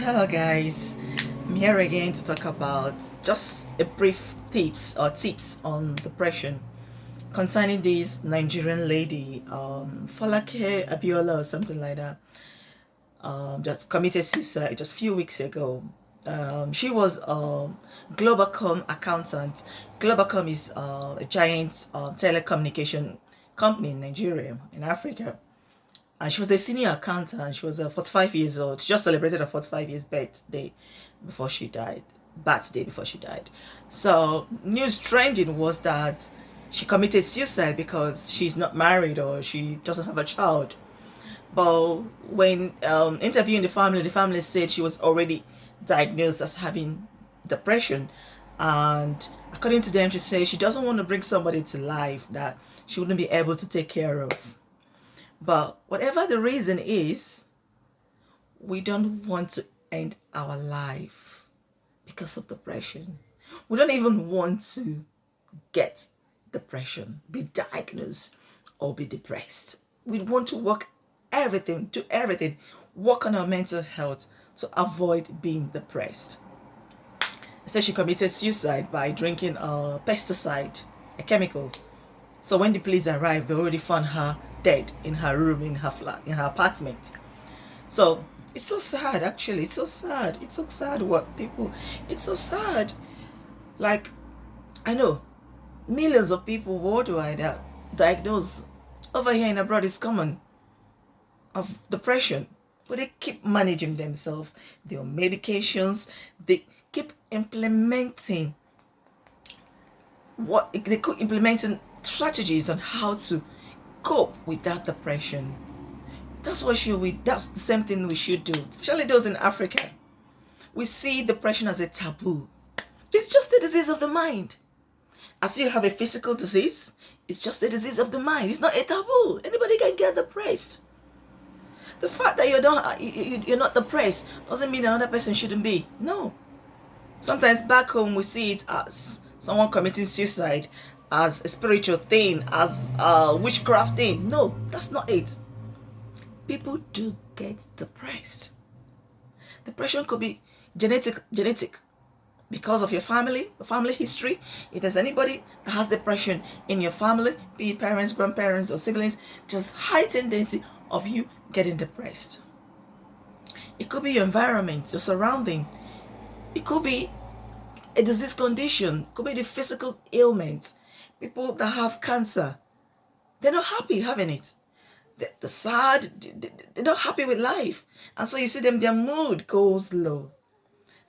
Hello guys, I'm here again to talk about just a brief tips on depression concerning this Nigerian lady, Falake Abiola or something like that, just committed suicide just a few weeks ago. She was a Globalcom accountant. Globalcom is a giant telecommunication company in Nigeria, in Africa. And she was a senior accountant. She was 45 years old. She just celebrated her 45 years birthday before she died. Birthday before she died. So news trending was that she committed suicide because she's not married or she doesn't have a child. But when interviewing the family said she was already diagnosed as having depression. And according to them, she says she doesn't want to bring somebody to life that she wouldn't be able to take care of. But whatever the reason is, we don't want to end our life because of depression. We don't even want to get depression, be diagnosed, or be depressed. We want to do everything, work on our mental health to avoid being depressed. So she committed suicide by drinking a pesticide, a chemical. So when the police arrived, they already found her dead in her room, in her flat, in her apartment. So it's so sad, actually. It's so sad. It's so sad it's so sad. Like, I know millions of people worldwide are diagnosed. Over here in abroad, it's common of depression. But they keep managing themselves. They're on medications. They keep implementing strategies on how to cope with that depression. That's the same thing we should do, especially those in Africa. We see depression as a taboo. It's just a disease of the mind. As you have a physical disease, it's just a disease of the mind. It's not a taboo. Anybody can get depressed. The fact that you're not depressed doesn't mean another person shouldn't be. No. Sometimes back home we see it as someone committing suicide as a spiritual thing, as a witchcraft thing. No, that's not it. People do get depressed. Depression could be genetic because of your family history. If there's anybody that has depression in your family, be it parents, grandparents, or siblings, just high tendency of you getting depressed. It could be your environment, your surrounding. It could be a disease condition, could be the physical ailment. People that have cancer, they're not happy having it. They're sad, they're not happy with life. And so you see them, their mood goes low.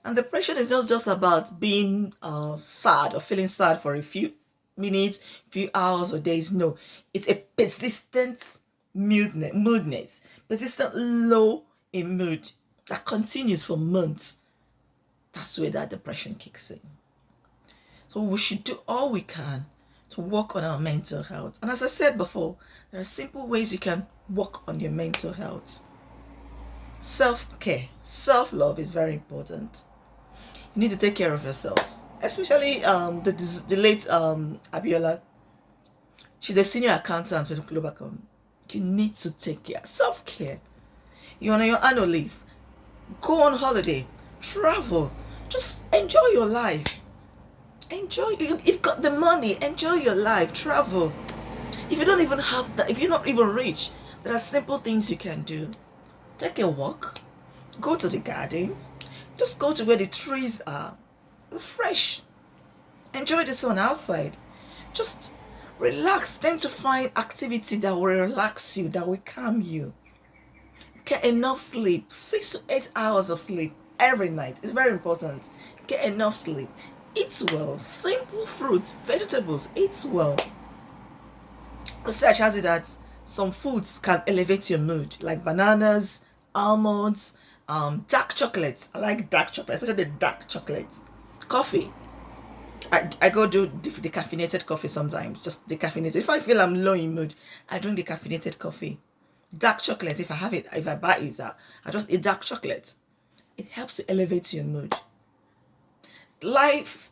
And depression is not just about being sad or feeling sad for a few minutes, few hours or days. No, it's a persistent moodness, persistent low in mood that continues for months. That's where that depression kicks in. So we should do all we can to work on our mental health. And as I said before, there are simple ways you can work on your mental health. Self-care, self-love is very important. You need to take care of yourself, especially the late Abiola. She's a senior accountant with Globalcom. You need to take care. Self-care. You're on your annual leave. Go on holiday. Travel. Just enjoy your life. You've got the money, enjoy your life, travel. If you don't even have that, if you're not even rich, there are simple things you can do. Take a walk, go to the garden, just go to where the trees are, refresh, enjoy the sun outside, just relax. Tend to find activity that will relax you, that will calm you. Get enough sleep, 6 to 8 hours of sleep every night. It's very important. Get enough sleep. Eat well. Simple fruits, vegetables. Eat well. Research has it that some foods can elevate your mood, like bananas, almonds, dark chocolate. I like dark chocolate, especially the dark chocolate. Coffee. I go do decaffeinated coffee sometimes, just decaffeinated. If I feel I'm low in mood, I drink decaffeinated coffee. Dark chocolate, if I buy it, I just eat dark chocolate. It helps to elevate your mood. Life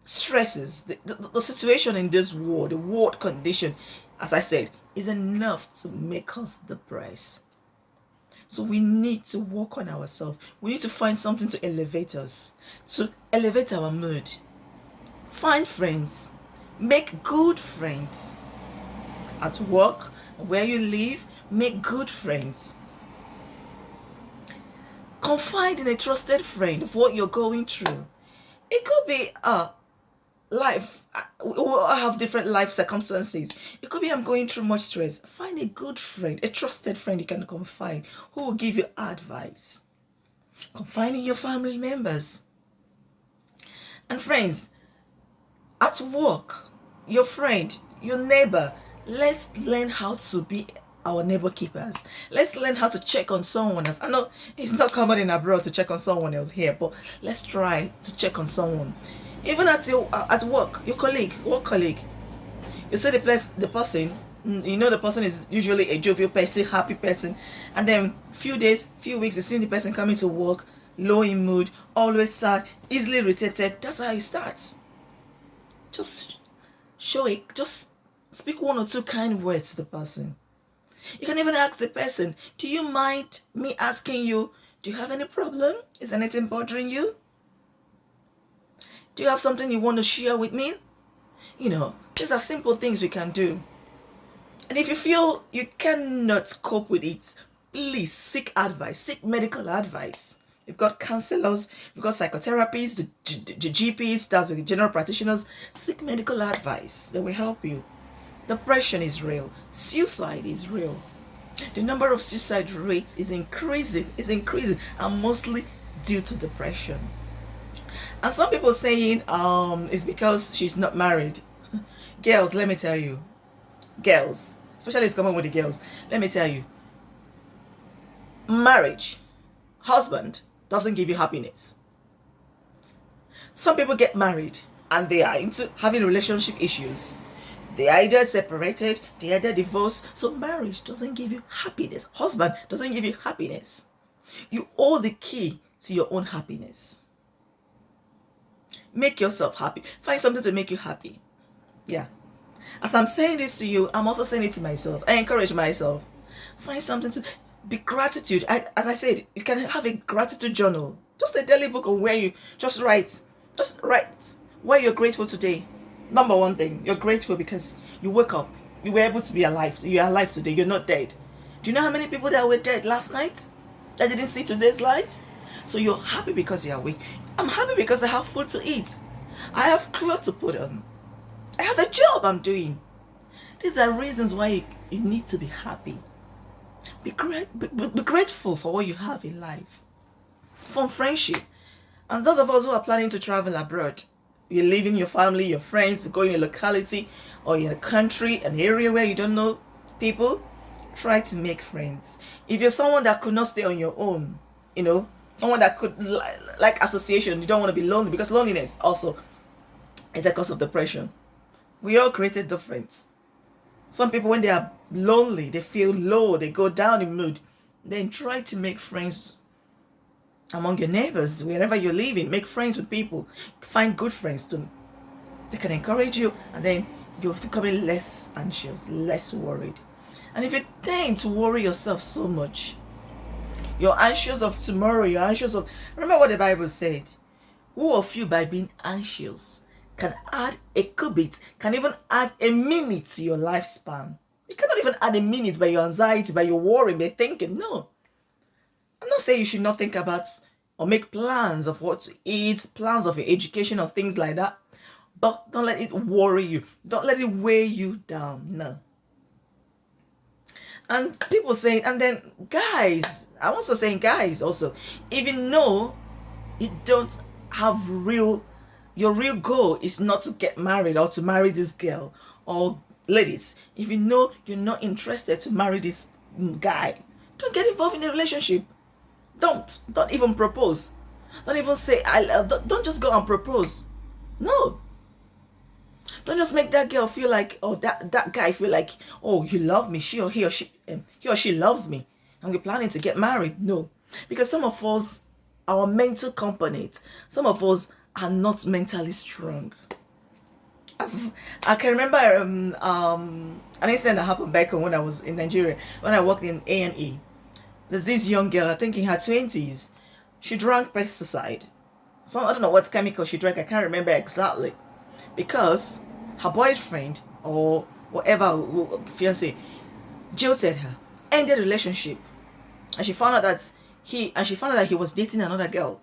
stresses, the situation in this world, the world condition, as I said, is enough to make us depressed. So we need to work on ourselves. We need to find something to elevate us, to elevate our mood. Find friends. Make good friends. At work, where you live, make good friends. Confide in a trusted friend of what you're going through. It could be life. We all have different life circumstances. It could be I'm going through much stress. Find a good friend, a trusted friend you can confide, who will give you advice. Confide in your family members. And friends, at work, your friend, your neighbor, let's learn how to be our neighbor keepers. Let's learn how to check on someone else. I know it's not common in abroad to check on someone else here, but let's try to check on someone. Even at work, your colleague, work colleague, you see the person, you know the person is usually a jovial person, happy person, and then few days, few weeks, you see the person coming to work, low in mood, always sad, easily irritated. That's how it starts. Just show it. Just speak one or two kind words to the person. You can even ask the person, do you mind me asking you, do you have any problem? Is anything bothering you? Do you have something you want to share with me? You know, these are simple things we can do. And if you feel you cannot cope with it, please seek advice, seek medical advice. We've got counselors, we've got psychotherapists, the GPs, that's the general practitioners. Seek medical advice. They will help you. Depression is real. Suicide is real. The number of suicide rates is increasing, and mostly due to depression. And some people saying it's because she's not married. Girls, let me tell you. Girls, especially it's common with the girls. Let me tell you. Marriage, husband, doesn't give you happiness. Some people get married and they are into having relationship issues. They either separated, they either divorced. So marriage doesn't give you happiness. Husband doesn't give you happiness. You owe the key to your own happiness. Make yourself happy. Find something to make you happy. Yeah. As I'm saying this to you, I'm also saying it to myself. I encourage myself. Find something to be gratitude. As I said, you can have a gratitude journal. Just a daily book of where you just write why you're grateful today. Number one thing, you're grateful because you woke up. You were able to be alive. You're alive today. You're not dead. Do you know how many people that were dead last night that didn't see today's light? So you're happy because you're awake. I'm happy because I have food to eat. I have clothes to put on. I have a job I'm doing. These are reasons why you need to be happy. Be grateful for what you have in life. From friendship. And those of us who are planning to travel abroad, you're leaving your family, your friends, going in a locality or in a country, an area where you don't know people, try to make friends. If you're someone that could not stay on your own, you know, someone that could like association, you don't want to be lonely, because loneliness also is a cause of depression. We all created different. Some people, when they are lonely, they feel low, they go down in mood. Then try to make friends among your neighbors, wherever you're living. Make friends with people. Find good friends too. They can encourage you, and then you're becoming less anxious, less worried. And if you tend to worry yourself so much, you're anxious of tomorrow, you're anxious of... Remember what the Bible said. Who of you, by being anxious, can add a cubit, can even add a minute to your lifespan? You cannot even add a minute by your anxiety, by your worry, by thinking. No. I'm not saying you should not think about or make plans of what to eat, plans of your education or things like that. But don't let it worry you. Don't let it weigh you down. No. And people saying, and then guys, I'm also saying guys also, even though you don't have your real goal is not to get married or to marry this girl, or ladies, if you know you're not interested to marry this guy, don't get involved in a relationship. Don't even propose. Don't even say I love. Don't just go and propose. No. Don't just make that girl feel like, or that guy feel like, oh, you love me. He or she loves me, and we're planning to get married. No, because some of us, our mental component, some of us are not mentally strong. I can remember an incident that happened back when I was in Nigeria, when I worked in A&E. There's this young girl, I think in her 20s. She drank pesticide. So I don't know what chemical she drank. I can't remember exactly. Because her boyfriend or whatever fiance jilted her, ended the relationship, and she found out that he was dating another girl.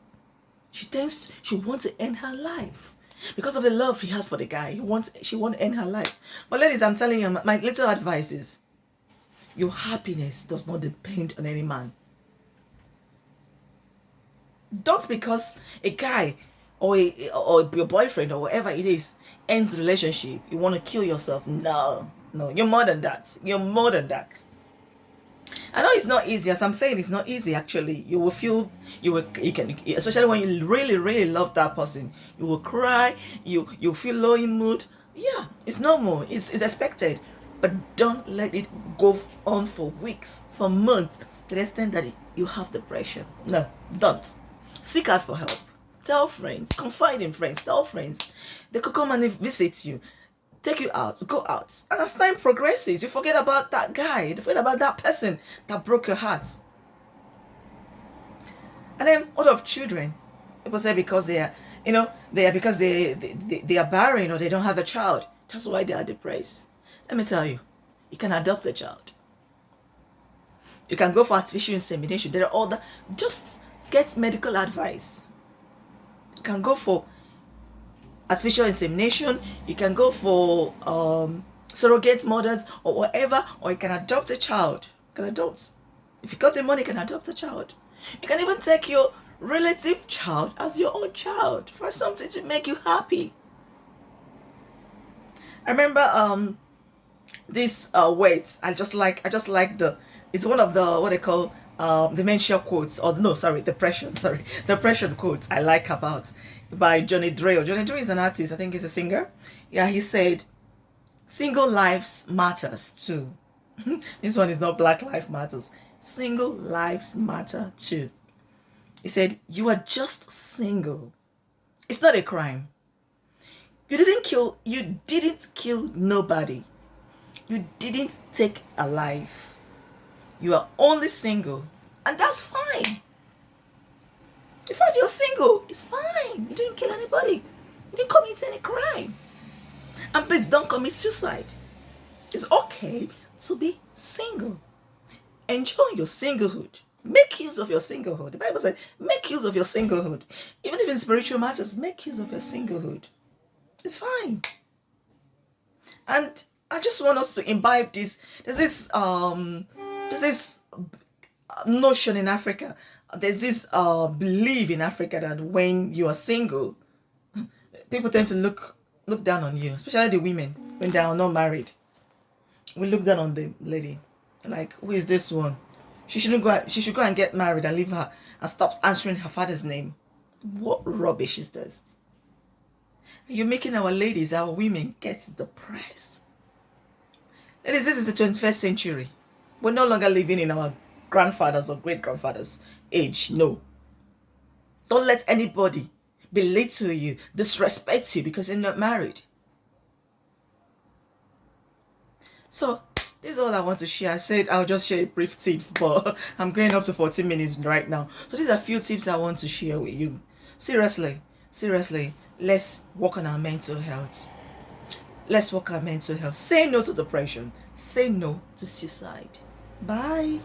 She wants to end her life because of the love he has for the guy. She wants to end her life. But ladies, I'm telling you, my little advice is, your happiness does not depend on any man. Don't, because a guy or your boyfriend or whatever it is ends the relationship, you want to kill yourself. No, you're more than that. You're more than that. I know it's not easy. As I'm saying, it's not easy. Actually, you will feel, you can, especially when you really love that person, you will cry. You feel low in mood. Yeah, it's normal. It's expected. But don't let it go on for weeks, for months, to the extent that you have depression. No, don't. Seek out for help. Tell friends. Confide in friends. Tell friends. They could come and visit you. Take you out. Go out. And as time progresses, you forget about that guy. You forget about that person that broke your heart. And then what of children? People say because they are, because they are barren or they don't have a child. That's why they are depressed. Let me tell you, you can adopt a child. You can go for artificial insemination. There are all that. Just get medical advice. You can go for artificial insemination. You can go for surrogate mothers or whatever, or you can adopt a child. You can adopt. If you got the money, you can adopt a child. You can even take your relative child as your own child for something to make you happy. I remember this words. I just like it's one of the what they call dementia quotes, or no, sorry, depression quotes I like about, by Johnny Drake. Johnny Drake is an artist, I think he's a singer. Yeah, he said, single lives matters too. This one is not Black Lives Matters. Single lives matter too. He said, you are just single. It's not a crime. You didn't kill nobody. You didn't take a life. You are only single, and that's fine. In fact, you're single, it's fine. You didn't kill anybody. You didn't commit any crime. And please don't commit suicide. It's okay to be single. Enjoy your singlehood. Make use of your singlehood. The Bible says, make use of your singlehood. Even if in spiritual matters, make use of your singlehood. It's fine. And I just want us to imbibe this. There's this notion in Africa. There's this belief in Africa that when you are single, people tend to look down on you, especially the women when they are not married. We look down on the lady, like, who is this one? She should go and get married and leave her and stop answering her father's name. What rubbish is this? You're making our ladies, our women, get depressed. Ladies, this is the 21st century. We're no longer living in our grandfathers or great-grandfathers' age. No. Don't let anybody belittle you, disrespect you because you're not married. So, this is all I want to share. I said I'll just share brief tips, but I'm going up to 40 minutes right now. So these are a few tips I want to share with you. Seriously, let's work on our mental health. Let's work on our mental health. Say no to depression. Say no to suicide. Bye.